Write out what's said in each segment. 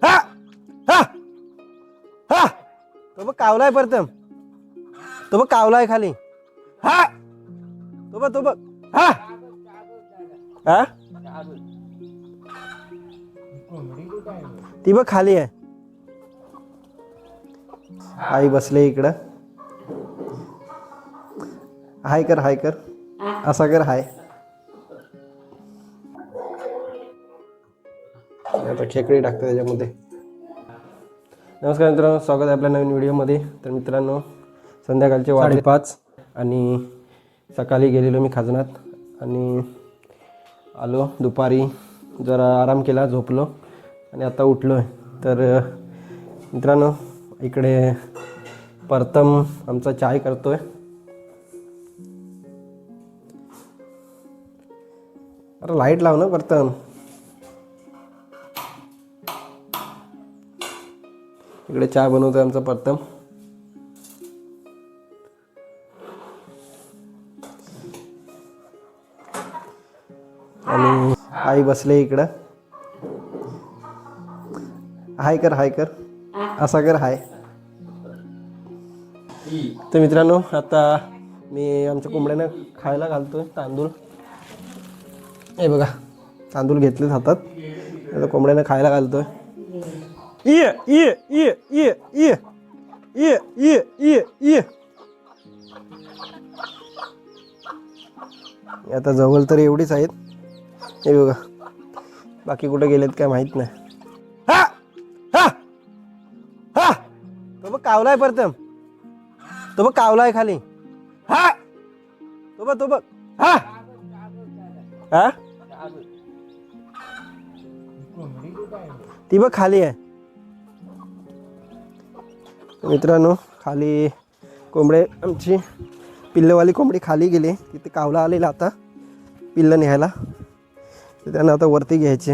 हा हा हा तो बघ कावलाय प्रथम, तो बघ कावलाय खाली. हा तो बघ हा हा ती बघ खाली आहे. आई बसले इकडं. हाय कर, हाय कर, असा कर हाय. आता खेकडी टाकतो त्याच्यामध्ये. नमस्कार मित्रांनो, स्वागत आहे आपल्या नवीन व्हिडिओमध्ये. तर मित्रांनो, संध्याकाळचे 5:30 आणि सकाळी गेलेलो मी खाजनात आणि आलो. दुपारी जरा आराम केला, झोपलो आणि आता उठलो आहे. तर मित्रांनो, इकडे प्रथम आमचा चाय करतोय. अरे लाईट लाव ना प्रथम. इकडे चहा बनवतोय आमचा प्रथम. आणि आई बसले इकडं. हाय कर, हाय कर, असा कर हाय. तर मित्रांनो, आता मी आमच्या कोंबड्यांना खायला घालतोय तांदूळ. हे बघा, तांदूळ घेतलेत हातात. आता कोंबड्यांना खायला घालतोय. ये ये ये ये ये ये ये ये ये. आता जवळ तर एवढीच आहेत. हे बघा, बाकी कुठे गेलेत काय माहित नाही. हा हा हा तो बघ कावलाय प्रथम, तो बघ कावलाय खाली. हा तो बघ हा हा ती बघ खाली आहे. मित्रांनो, खाली कोंबडे आमची पिल्लवाली कोंबडी खाली गेली. तिथे कावला आलेला आता पिल्लं न्यायला. तर त्यांना आता वरती घ्यायचे.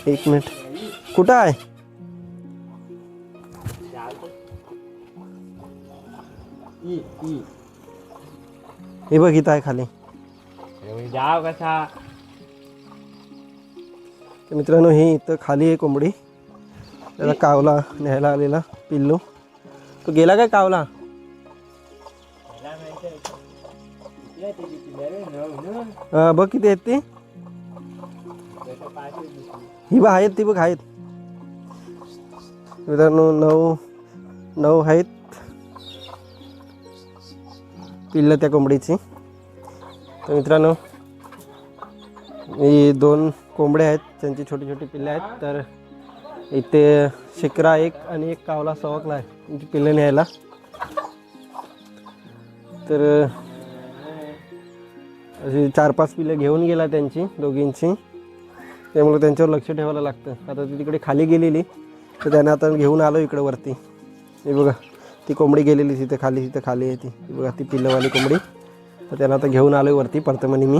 एक मिनिट, कुठं आहे? हे बघ, इथं आहे खाली. तर मित्रांनो, ही इथं खाली आहे कोंबडी. त्याला कावला न्यायला आलेला पिल्लू. तो गेला काय कावला? हा बघ किती आहेत ती. ही बघ आहेत, ती बघ आहेत. मित्रांनो, 9 आहेत पिल्लं त्या कोंबडीची. तर मित्रांनो, ही 2 कोंबड्या आहेत, त्यांची छोटी छोटी पिल्लं आहेत. तर इथे शिकरा एक आणि एक कावला सवकला आहे त्यांची पिल्लं न्यायला. तर अशी 4-5 पिल्लं घेऊन गेला त्यांची दोघींची. त्यामुळे त्यांच्यावर लक्ष ठेवायला लागतं. आता ती तिकडे खाली गेलेली, तर त्यांना आता घेऊन आलो इकडे वरती. हे बघा, ती कोंबडी गेलेली तिथे खाली आहे ती बघा, ती पिल्लवाली कोंबडी. तर त्यांना आता घेऊन आलो वरती प्रथमनी मी.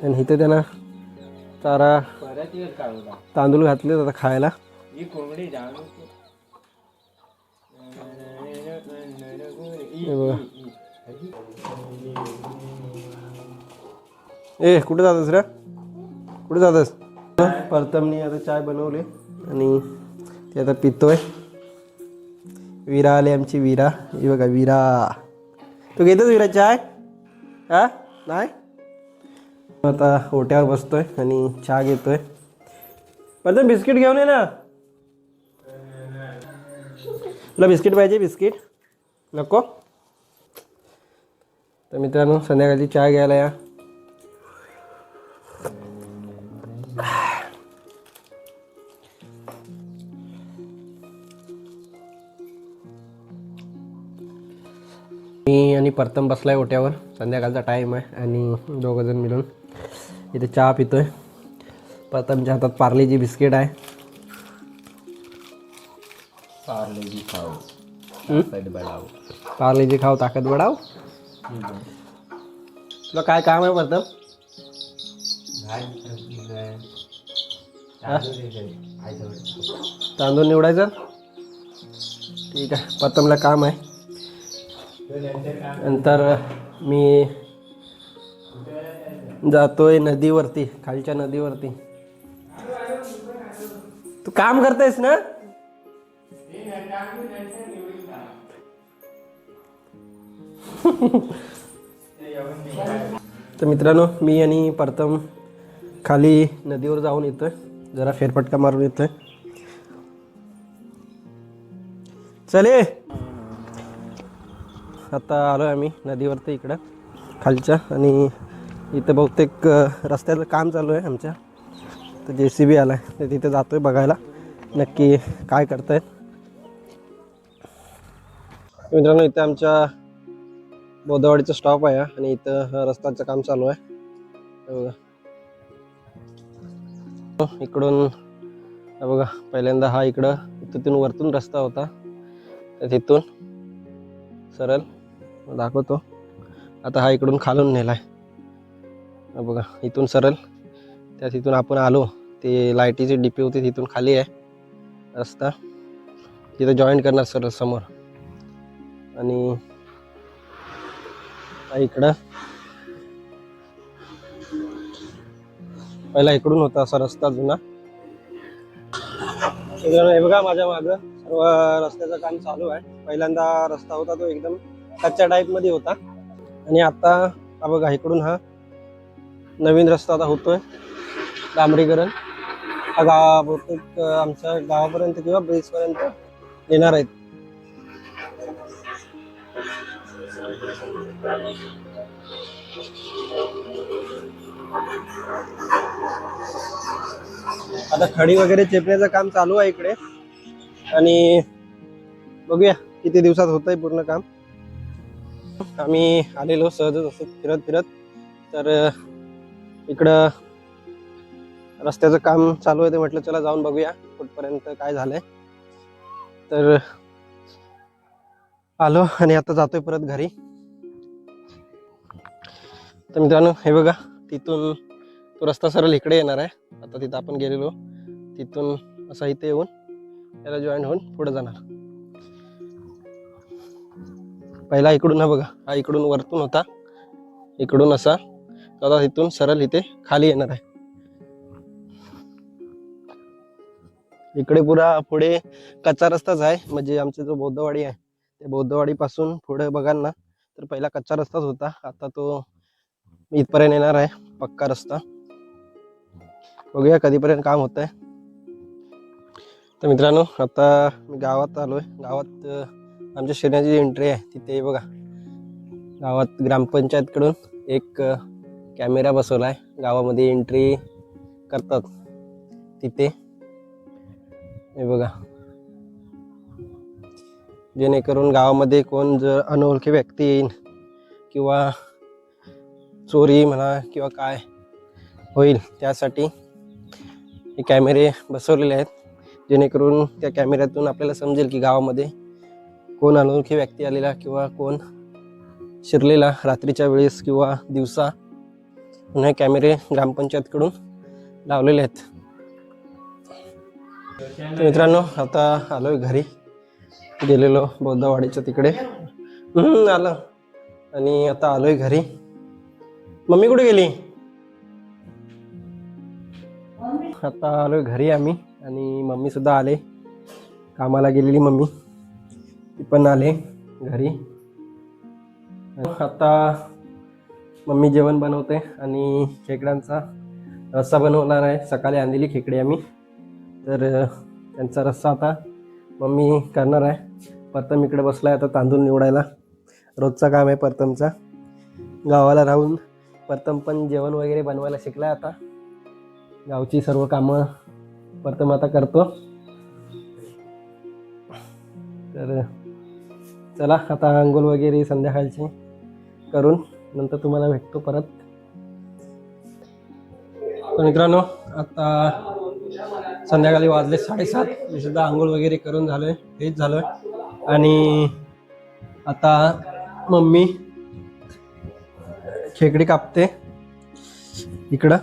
आणि इथे त्यांना चारा तांदूळ घातले आता खायला. ए कुठे जातस रे, कुठे जातस? प्रथमनी आता चाय बनवली आणि ते आता पितोय. विरा आली आमची, विरा. ही बघा विरा. तू घेतोस विरा चाय? हा नाही. आता ओट्यावर बसतोय आणि चहा घेतोय. प्रथम बिस्किट घेऊन ये ना. तुला बिस्किट पाहिजे? बिस्किट नको? तर मित्रांनो, संध्याकाळची चहा घ्यायला या. मी आणि प्रथम बसलाय ओट्यावर. संध्याकाळचा टाईम आहे आणि दोघंजण मिळून इथे चहा पितोय. प्रथमच्या हातात पार्लेजी बिस्किट आहे. पार्लेजी खाऊ ताकद बढाव. तुला काय काम आहे प्रथम? तांदूळ निवडायचं. ठीक आहे, प्रथमला काम आहे. नंतर मी जातोय नदीवरती, खालच्या नदीवरती. तू काम करतेस ना? तर मित्रांनो, मी आणि प्रथम खाली नदीवर जाऊन येतोय, जरा फेरफटका मारून येतोय. चले, आता आलोय आम्ही नदीवरती इकडं खालच्या. आणि इथं बहुतेक रस्त्याचं काम चालू आहे आमच्या. तर JCB आलाय, तर तिथे जातोय बघायला नक्की काय करतायत. मित्रांनो, इथे आमच्या बोदवाडीचा स्टॉप आहे आणि इथं रस्त्याचं काम चालू आहे. इकडून बघा, पहिल्यांदा हा इकडं तिथून वरतून रस्ता होता, तर तिथून सरळ दाखवतो. आता हा इकडून खालून नेलाय बघा, इथून सरळ त्या तिथून आपण आलो, ते लाईटीची डीपी होती तिथून खाली आहे रस्ता, तिथं जॉईंट करणार सरळ समोर. आणि इकडं पहिला इकडून होता असा रस्ता जुना. हे बघा माझ्या मागं सर्व रस्त्याचं काम चालू आहे. पहिल्यांदा रस्ता होता तो एकदम कच्च्या टाईप मध्ये होता, आणि आता हा बघा इकडून हा नवीन रस्ता आता होतोय, डांबरीकरण. हा बहुतेक आमच्या गावापर्यंत किंवा ब्रिजपर्यंत येणार आहेत. आता खडी वगैरे चेपण्याचं काम चालू आहे इकडे, आणि बघूया किती दिवसात होतंय पूर्ण काम. आम्ही आलेलो सहजच असं फिरत फिरत, तर इकडं रस्त्याचं काम चालू आहे. ते म्हटलं चला जाऊन बघूया कुठपर्यंत काय झालंय. तर आलो आणि आता जातोय परत घरी. तर मित्रांनो, हे बघा तिथून तो रस्ता सरळ इकडे येणार आहे. आता तिथं आपण गेलेलो तिथून असा इथे येऊन त्याला जॉईन होऊन पुढे जाणार. पहिला इकडून हा बघा, हा इकडून वरतून होता, इकडून असा, आता तिथून सरळ इथे खाली येणार आहे. इकडे पुरा पुढे कच्चा रस्ताच आहे. म्हणजे आमचा जो बौद्धवाडी आहे, त्या बौद्धवाडी पासून पुढे बघाल ना, तर पहिला कच्चा रस्ताच होता. आता तो इथपर्यंत येणार आहे पक्का रस्ता. बघूया कधीपर्यंत काम होत आहे. तर मित्रांनो, आता मी गावात आलोय. गावात आमच्या शिरण्याची एंट्री आहे तिथे बघा. गावात ग्रामपंचायतकडून एक कॅमेरा बसवलाय, गावामध्ये एंट्री करतात तिथे. हे बघा, जेणेकरून गावामध्ये कोण जर अनोळखी व्यक्ती येईल किंवा चोरी म्हणा किंवा काय होईल, त्यासाठी हे कॅमेरे बसवलेले आहेत. जेणेकरून त्या कॅमेऱ्यातून आपल्याला समजेल की गावामध्ये कोण अनोळखी व्यक्ती आलेला किंवा कोण शिरलेला रात्रीच्या वेळेस किंवा दिवसा. हे कॅमेरे ग्रामपंचायतकडून लावलेले आहेत. तर मित्रांनो, आता आलोय घरी. गेलेलो बौद्धवाडीच्या तिकडे आलं, आणि आता आलोय घरी. मम्मी कुठे गेली? आता आलोय घरी आम्ही, आणि मम्मी सुद्धा आले. कामाला गेलेली मम्मी ती पण आले घरी. आता मम्मी जेवण बनवते आणि खेकड्यांचा रस्सा बनवणार आहे. सकाळी आणलेली खेकडी आम्ही, तर त्यांचा रस्सा आता मम्मी करणार आहे. प्रथम इकडे बसलाय आता तांदूळ निवडायला. रोजचा काम आहे प्रथमचा. गावाला राहून प्रथम पण जेवण वगैरे बनवायला शिकलाय. आता गावची सर्व कामं प्रथम आता करतो. तर चला, आता अंघोळ वगैरे संध्याकाळची करून नंतर तुम्हाला भेटतो परत. तर मित्रांनो, आता संध्याकाळी वाजले 7:30. मी सुद्धा आंघोळ वगैरे करून झालोय, फ्रेश झालोय. आणि आता मम्मी खेकडी कापते इकडं.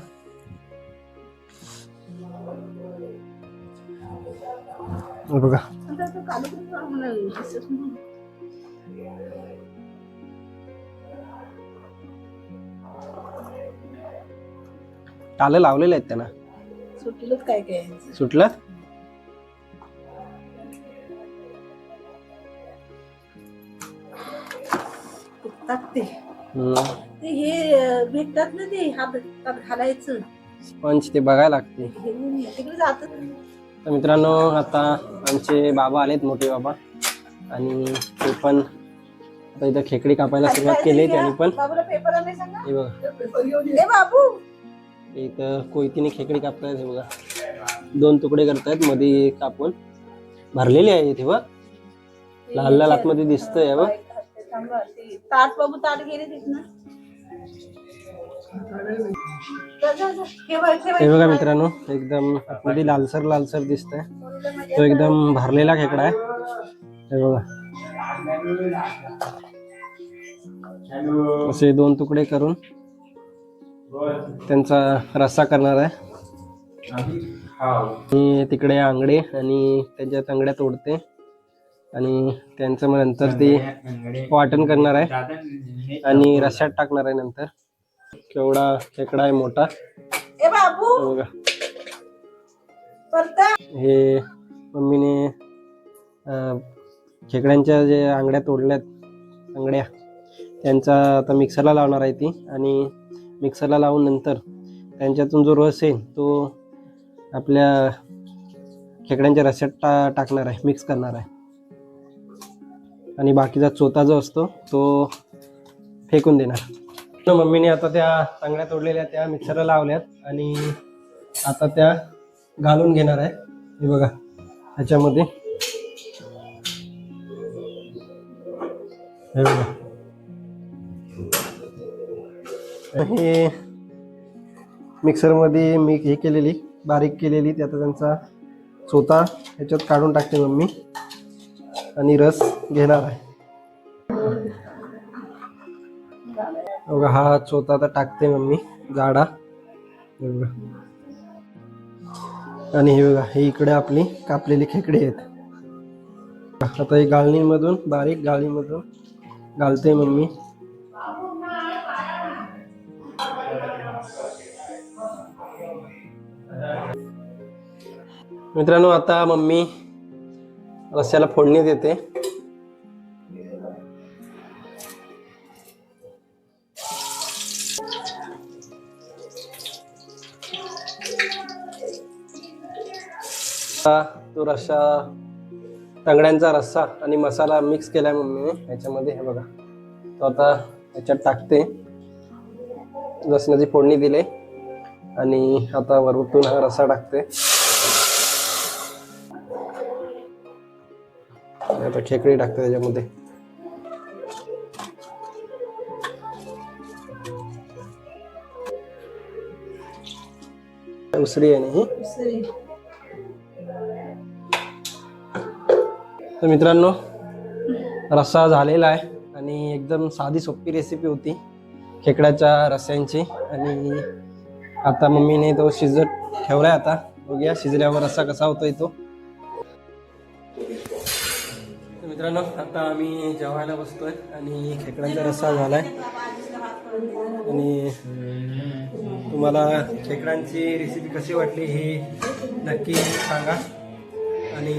बघा, टाले लावलेले आहेत त्यांना. सुटलंच काय काय यांचं. सुटलं. फुटतात ते हे भेटतात ना ते हातात घालायचं स्पंज, ते बघायला लागते. घेऊन तिकडे जात. तर मित्रांनो, आता आमचे बाबा आलेत, मोठे बाबा, आणि ते पण आता इथं खेकडी कापायला सुरुवात केली. त्यांनी पण हे बघा, बाबू इथं कोयतीने खेकडी कापतायत. हे बघा, 2 तुकडे करतायत, मध्ये कापून भरलेली आहे इथे. बघ, लाल लाल आतमध्ये दिसतंय. बघ, ताट बाबू, ताट गेले तिथनं. हे बघा मित्रांनो, एकदम आतमध्ये लालसर लालसर दिसतंय. तो एकदम भरलेला खेकडा आहे. हे बघा, असे 2 तुकडे करून त्यांचा रस्सा करणार आहे. आणि तिकडे आंगडे आणि त्यांच्या तंगड्या तोडते आणि त्यांचं मग नंतर ते वाटण करणार आहे आणि रस्स्यात टाकणार आहे. नंतर केवढा खेकडा आहे, मोठा. बघा, हे मम्मीने खेकड्यांच्या जे आंगड्या तोडल्यात, आंगड्या, त्यांचा आता मिक्सरला लावणार आहे ती. आणि मिक्सरला लावून नंतर त्यांच्यातून जो रस येईल तो आपल्या खेकड्यांच्या रस्स्यात टाकणार आहे, मिक्स करणार आहे. आणि बाकीचा चोथा जो असतो तो फेकून देणार. तर मम्मीने आता त्या तांगड्या तोडलेल्या त्या मिक्सरला लावल्यात आणि आता त्या घालून घेणार आहे. हे बघा, ह्याच्यामध्ये हे बघा, हे मिक्सरमध्ये मी हे केलेली, बारीक केलेली, ते आता त्यांचा चोथा ह्याच्यात काढून टाकते मम्मी आणि रस घेणार आहे. बघा, हा चोथा आता टाकते मम्मी, जाडा. हे बघा, आणि हे बघा, हे इकडे आपली कापलेली खेकडी आहेत. आता ही गाळणीमधून, बारीक गाळणीमधून घालते मम्मी. मित्रांनो, आता मम्मी रस्स्याला फोडणी देते. तो रस्सा, तंगड्यांचा रस्सा आणि मसाला मिक्स केलाय मम्मीने ह्याच्यामध्ये. हे बघा, तो आता ह्याच्यात टाकते. लसणाची फोडणी दिली आणि आता वरतून हा रस्सा टाकते. आता खेकडी टाकते त्याच्यामध्ये. उसळी आहे ना ही. तर मित्रांनो, रस्सा झालेला आहे आणि एकदम साधी सोपी रेसिपी होती खेकड्याच्या रस्स्यांची. आणि आता मम्मीने तो शिजत ठेवलाय. आता बघूया शिजल्यावर रस्सा कसा होतोय तो. मित्रांनो, आता आम्ही जेवायला बसतोय आणि खेकड्यांचा रस्सा झालाय. आणि तुम्हाला खेकड्यांची रेसिपी कशी वाटली हे नक्की सांगा. आणि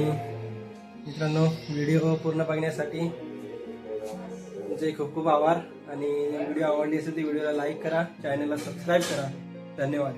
मित्रांनो, व्हिडिओ पूर्ण बघण्यासाठी तुमचे खूप खूप आभार. आणि व्हिडिओ आवडली असेल तर व्हिडिओला लाईक करा, चॅनलला सबस्क्राईब करा. धन्यवाद.